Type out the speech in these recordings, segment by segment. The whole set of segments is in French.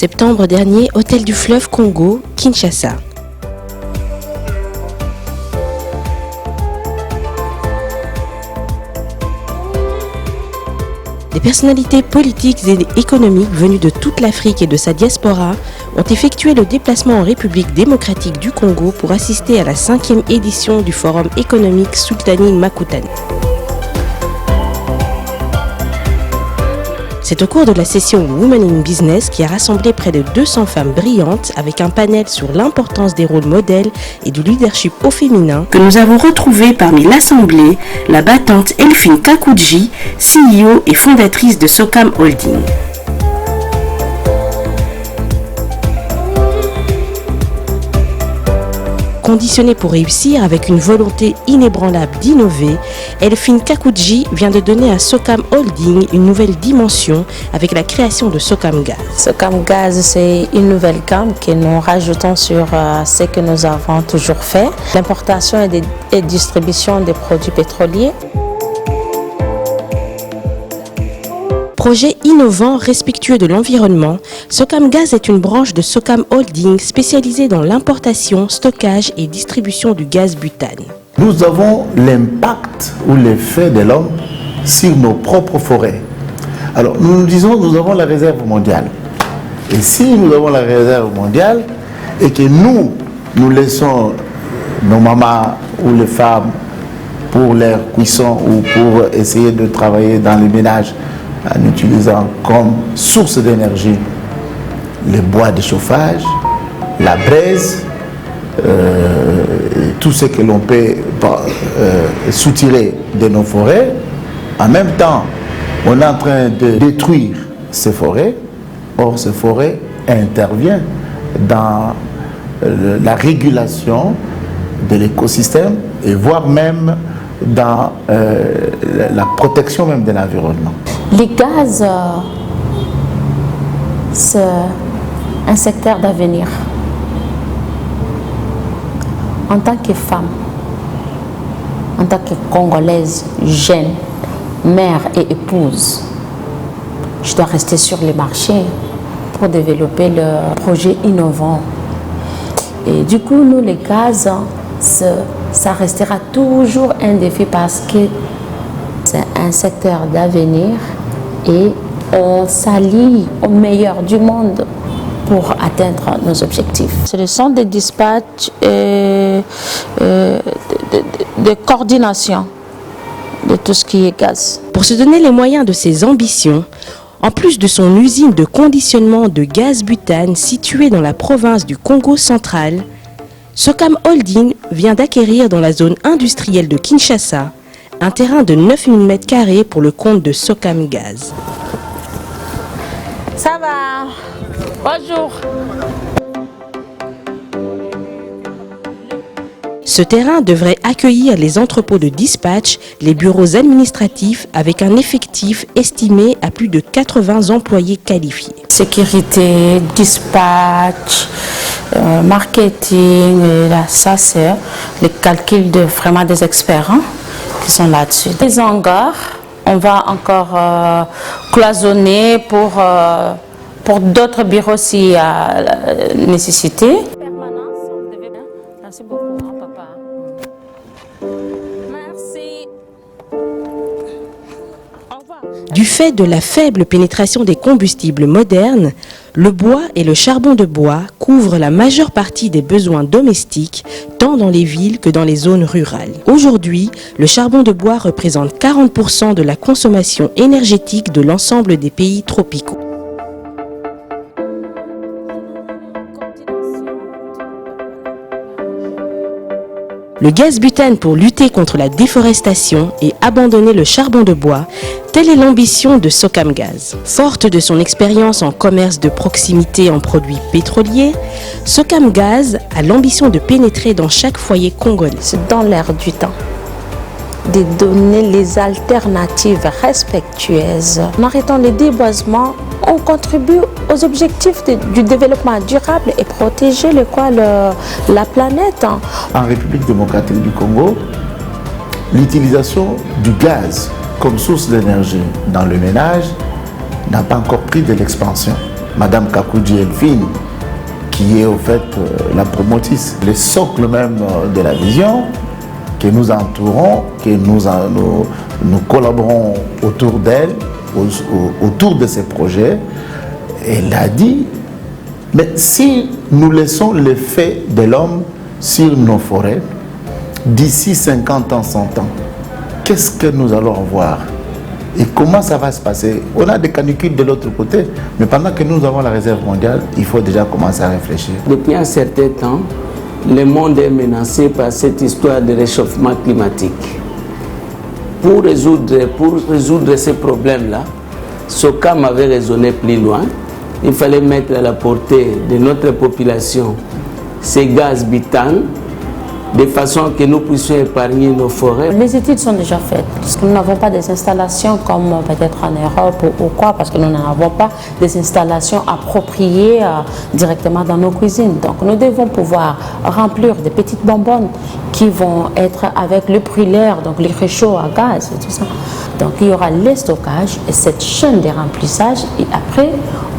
Septembre dernier, hôtel du fleuve Congo, Kinshasa. Des personnalités politiques et économiques venues de toute l'Afrique et de sa diaspora ont effectué le déplacement en République démocratique du Congo pour assister à la 5e édition du Forum économique Sultani Makutano. C'est au cours de la session Women in Business qui a rassemblé près de 200 femmes brillantes avec un panel sur l'importance des rôles modèles et du leadership au féminin que nous avons retrouvé parmi l'Assemblée la battante Elfine Kakouji, CEO et fondatrice de Socam Holding. Conditionnée pour réussir avec une volonté inébranlable d'innover, Elfine Kakouji vient de donner à Socam Holding une nouvelle dimension avec la création de Socam Gaz. Socam Gaz, c'est une nouvelle gamme que nous rajoutons sur ce que nous avons toujours fait. L'importation et distribution des produits pétroliers. Projet innovant, respectueux de l'environnement, Socam Gaz est une branche de Socam Holding spécialisée dans l'importation, stockage et distribution du gaz butane. Nous avons l'impact ou l'effet de l'homme sur nos propres forêts. Alors nous disons nous avons la réserve mondiale. Et si nous avons la réserve mondiale et que nous laissons nos mamans ou les femmes pour leur cuisson ou pour essayer de travailler dans les ménages, en utilisant comme source d'énergie les bois de chauffage, la braise, tout ce que l'on peut soutirer de nos forêts. En même temps, on est en train de détruire ces forêts. Or, ces forêts interviennent dans la régulation de l'écosystème et voire même dans la protection même de l'environnement. Les gaz, c'est un secteur d'avenir. En tant que femme, en tant que Congolaise, jeune, mère et épouse, je dois rester sur le marché pour développer le projet innovant. Et du coup, nous, les gaz, ça restera toujours un défi parce que c'est un secteur d'avenir et on s'allie au meilleur du monde pour atteindre nos objectifs. Ce sont des dispatchs de coordination de tout ce qui est gaz. Pour se donner les moyens de ses ambitions, en plus de son usine de conditionnement de gaz butane située dans la province du Congo central, Socam Holding vient d'acquérir dans la zone industrielle de Kinshasa un terrain de 9000 m² pour le compte de Socam Gaz. Ça va? Bonjour. Ce terrain devrait accueillir les entrepôts de dispatch, les bureaux administratifs avec un effectif estimé à plus de 80 employés qualifiés. Sécurité, dispatch, marketing, et là, ça c'est les calculs de vraiment des experts qui sont là-dessus. Les hangars, on va encore cloisonner pour d'autres bureaux s'il y a nécessité. Merci beaucoup, papa. Merci. Au revoir. Du fait de la faible pénétration des combustibles modernes, le bois et le charbon de bois couvrent la majeure partie des besoins domestiques, tant dans les villes que dans les zones rurales. Aujourd'hui, le charbon de bois représente 40% de la consommation énergétique de l'ensemble des pays tropicaux. Le gaz butane pour lutter contre la déforestation et abandonner le charbon de bois, telle est l'ambition de Socam Gaz. Forte de son expérience en commerce de proximité en produits pétroliers, Socam Gaz a l'ambition de pénétrer dans chaque foyer congolais. C'est dans l'air du temps de donner les alternatives respectueuses. En arrêtant le déboisement, on contribue aux objectifs du développement durable et protéger la planète. En République démocratique du Congo, l'utilisation du gaz comme source d'énergie dans le ménage n'a pas encore pris de l'expansion. Madame Kakoudji Elfine, qui est au fait la promotrice, le socle même de la vision, que nous entourons, que nous collaborons autour d'elle, autour de ces projets. Elle a dit, mais si nous laissons l'effet de l'homme sur nos forêts, d'ici 50 ans, 100 ans, qu'est-ce que nous allons voir? Et comment ça va se passer? On a des canicules de l'autre côté, mais pendant que nous avons la réserve mondiale, il faut déjà commencer à réfléchir. Depuis un certain temps, le monde est menacé par cette histoire de réchauffement climatique. Pour résoudre ces problèmes-là, SOCAM avait raisonné plus loin. Il fallait mettre à la portée de notre population ces gaz butane, de façon que nous puissions épargner nos forêts. Les études sont déjà faites, parce que nous n'avons pas des installations comme peut-être en Europe ou quoi, parce que nous n'avons pas des installations appropriées directement dans nos cuisines. Donc nous devons pouvoir remplir des petites bonbonnes qui vont être avec le brûleur, donc les réchauds à gaz et tout ça. Donc il y aura les stockages et cette chaîne de remplissage, et après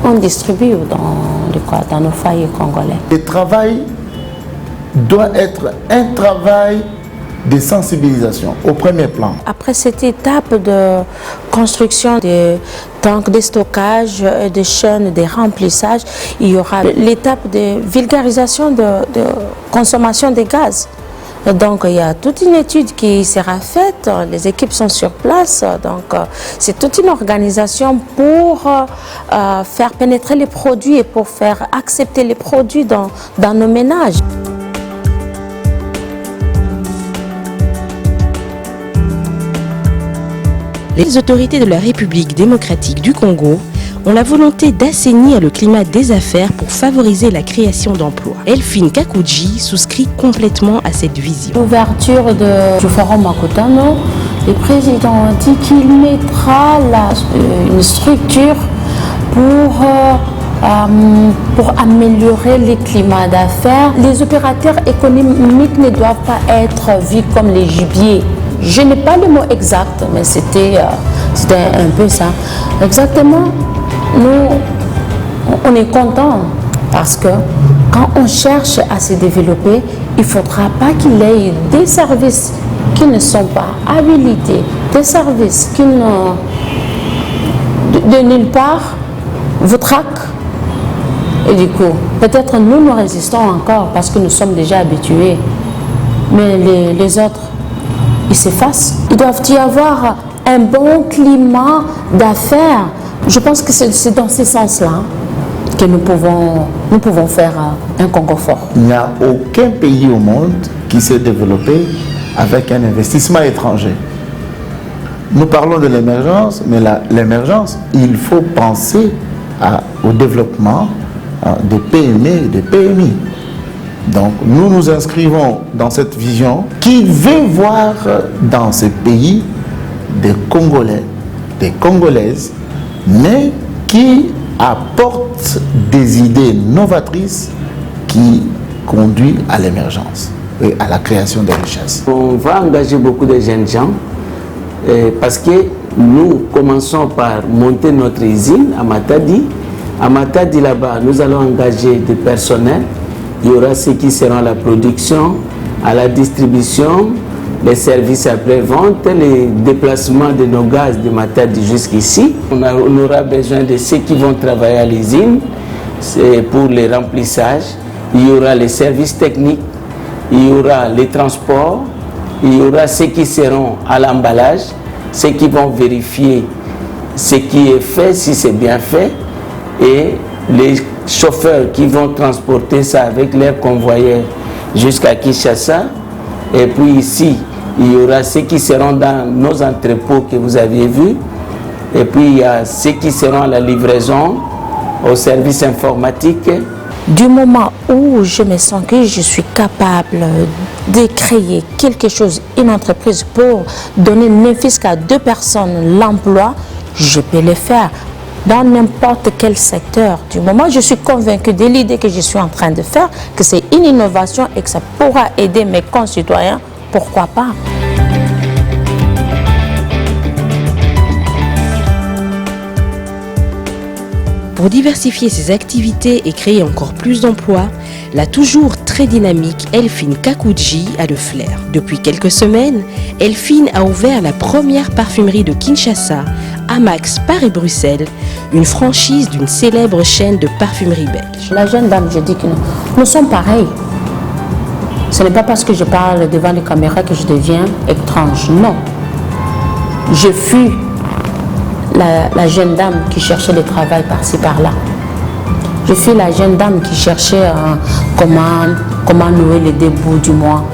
on distribue dans nos foyers congolais. Le travail doit être un travail de sensibilisation au premier plan. Après cette étape de construction des tanks de stockage, des chaînes de remplissage, il y aura l'étape de vulgarisation de consommation de gaz. Donc il y a toute une étude qui sera faite, les équipes sont sur place, donc c'est toute une organisation pour faire pénétrer les produits et pour faire accepter les produits dans nos ménages. Les autorités de la République démocratique du Congo ont la volonté d'assainir le climat des affaires pour favoriser la création d'emplois. Elfine Kakoudji souscrit complètement à cette vision. L'ouverture du forum Makutano, le président a dit qu'il mettra une structure pour améliorer le climat d'affaires. Les opérateurs économiques ne doivent pas être vus comme les gibiers. Je n'ai pas le mot exact, mais c'était un peu ça. Exactement, nous, on est contents parce que quand on cherche à se développer, il ne faudra pas qu'il y ait des services qui ne sont pas habilités, des services qui de nulle part vous traquent. Et du coup, peut-être nous résistons encore parce que nous sommes déjà habitués, mais les autres, ils s'effacent. Il doit y avoir un bon climat d'affaires. Je pense que c'est dans ce sens-là que nous pouvons faire un Congo fort. Il n'y a aucun pays au monde qui s'est développé avec un investissement étranger. Nous parlons de l'émergence, mais l'émergence, il faut penser au développement des PME et des PMI. Donc nous nous inscrivons dans cette vision qui veut voir dans ce pays des Congolais, des Congolaises, mais qui apportent des idées novatrices qui conduisent à l'émergence et à la création de richesses. On va engager beaucoup de jeunes gens parce que nous commençons par monter notre usine à Matadi. À Matadi, là-bas, nous allons engager des personnels. Il y aura ceux qui seront à la production, à la distribution, les services après-vente, les déplacements de nos gaz de Matadi jusqu'ici. On aura besoin de ceux qui vont travailler à l'usine pour les remplissages. Il y aura les services techniques, il y aura les transports, il y aura ceux qui seront à l'emballage, ceux qui vont vérifier ce qui est fait, si c'est bien fait, et les chauffeurs qui vont transporter ça avec leurs convoyeurs jusqu'à Kinshasa. Et puis ici, il y aura ceux qui seront dans nos entrepôts que vous aviez vus. Et puis il y a ceux qui seront à la livraison, au service informatique. Du moment où je me sens que je suis capable de créer quelque chose, une entreprise pour donner ne fût-ce qu'à 2 personnes l'emploi, je peux le faire. Dans n'importe quel secteur. Du moment où je suis convaincue de l'idée que je suis en train de faire, que c'est une innovation et que ça pourra aider mes concitoyens, pourquoi pas? Pour diversifier ses activités et créer encore plus d'emplois, la toujours très dynamique Elfine Kakouji a le flair. Depuis quelques semaines, Elfine a ouvert la première parfumerie de Kinshasa, Amax Paris-Bruxelles, une franchise d'une célèbre chaîne de parfumerie belge. La jeune dame, je dis que nous sommes pareils. Ce n'est pas parce que je parle devant les caméras que je deviens étrange, non. Je fus la jeune dame qui cherchait le travail par-ci par-là. Je fus la jeune dame qui cherchait comment nouer les débuts du mois.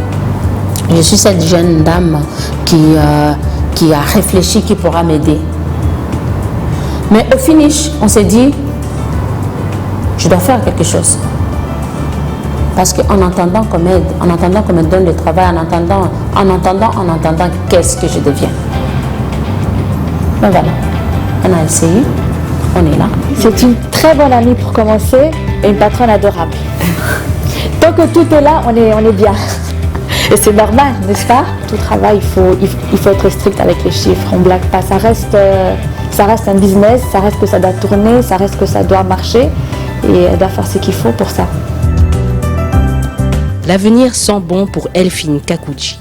Je suis cette jeune dame qui a réfléchi qui pourra m'aider. Mais au finish, on s'est dit, je dois faire quelque chose. Parce qu'en attendant qu'on m'aide, en attendant qu'on me donne le travail, en attendant, qu'est-ce que je deviens? Ben voilà, on a essayé, on est là. C'est une très bonne amie pour commencer et une patronne adorable. Tant que tout est là, on est bien. Et c'est normal, n'est-ce pas? Tout travail, il faut être strict avec les chiffres, on ne blague pas. Ça reste un business, ça reste que ça doit tourner, ça reste que ça doit marcher et elle doit faire ce qu'il faut pour ça. L'avenir sent bon pour Elfine Kakouji.